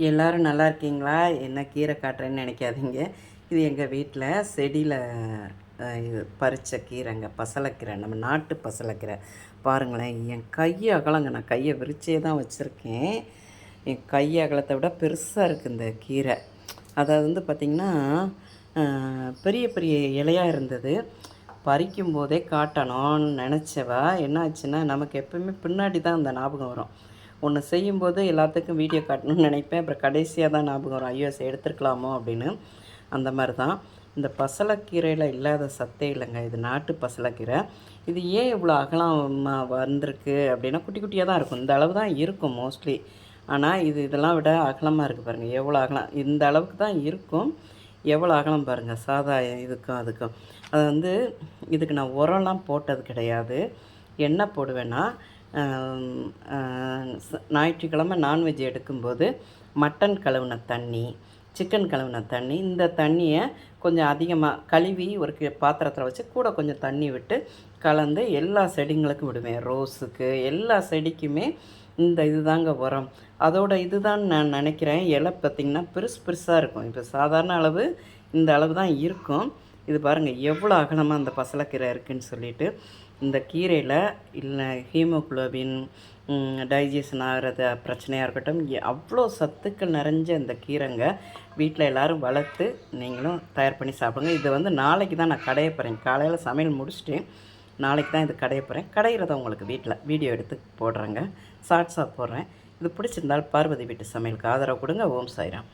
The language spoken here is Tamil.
எல்லோரும் நல்லா இருக்கீங்களா? என்ன கீரை காட்டுறேன்னு நினைக்காதீங்க. இது எங்கள் வீட்டில் செடியில் இது பறித்த கீரைங்க, பசலைக்கீரை, நம்ம நாட்டு பசலைக்கீரை. பாருங்களேன், என் கை அகலங்க, நான் கையை விரிச்சே தான் வச்சுருக்கேன். என் கை அகலத்தை விட பெருசாக இருக்குது இந்த கீரை. அதாவது வந்து பார்த்திங்கன்னா, பெரிய பெரிய இலையாக இருந்தது. பறிக்கும் போதே காட்டணும்னு நினச்சவா என்ன ஆச்சுன்னா, நமக்கு எப்போயுமே பின்னாடி தான் அந்த ஞாபகம் வரும். ஒன்று செய்யும்போது எல்லாத்துக்கும் வீடியோ காட்டணும்னு நினைப்பேன். அப்புறம் கடைசியாக தான் ஞாபகம் வரும், ஐயோ எடுத்துருக்கலாமோ அப்படின்னு. அந்த மாதிரி தான் இந்த பசலைக்கீரையில் இல்லாத சத்தே இல்லைங்க. இது நாட்டு பசலைக்கீரை. இது ஏன் இவ்வளோ அகலமாக வந்திருக்கு அப்படின்னா, குட்டி குட்டியாக தான் இருக்கும். இந்த அளவு தான் இருக்கும் மோஸ்ட்லி. ஆனால் இதெல்லாம் விட அகலமாக இருக்குது பாருங்கள், எவ்வளோ அகலம். இந்த அளவுக்கு தான் இருக்கும். எவ்வளோ அகலம் பாருங்கள், சாதா இதுக்கும் அதுக்கும். அது வந்து இதுக்கு நான் உரம்லாம் போட்டது கிடையாது. என்ன போடுவேன்னா, ஞாயிற்றுக்கிழமை நான்வெஜ் எடுக்கும்போது மட்டன் கழுவுன தண்ணி, சிக்கன் கழுவுன தண்ணி, இந்த தண்ணியை கொஞ்சம் அதிகமாக கழுவி ஒரு பாத்திரத்தில் வச்சு கூட கொஞ்சம் தண்ணி விட்டு கலந்து எல்லா செடிங்களுக்கும் விடுவேன். ரோஸுக்கு எல்லா செடிக்குமே இந்த இதுதாங்க உரம். அதோட இதுதான் நான் நினைக்கிறேன். இலை பார்த்திங்கன்னா பெருசு பெருசாக இருக்கும். இப்போ சாதாரண அளவு இந்த அளவு தான் இருக்கும். இது பாருங்கள் எவ்வளோ அகலமாக அந்த பசலைக்கீரை இருக்குதுன்னு சொல்லிட்டு. இந்த கீரையில் இல்லை ஹீமோகுளோபின், டைஜஷன் ஆகிறது பிரச்சனையாக இருக்கட்டும், அவ்வளோ சத்துக்கள் நிறைஞ்ச இந்த கீரைங்க. வீட்டில் எல்லோரும் வளர்த்து நீங்களும் தயார் பண்ணி சாப்பிடுங்க. இது வந்து நாளைக்கு தான் நான் கடைய போகிறேன். காலையில் சமையல் முடிச்சுட்டு நாளைக்கு தான் இது கடைய போகிறேன். கடையிறத உங்களுக்கு வீட்டில் வீடியோ எடுத்து போடுறேங்க, ஷார்ட்ஸாக போடுறேன். இது பிடிச்சிருந்தால் பார்வதி வீட்டு சமையலுக்கு ஆதரவு கொடுங்க. ஓம் சாய்ராம்.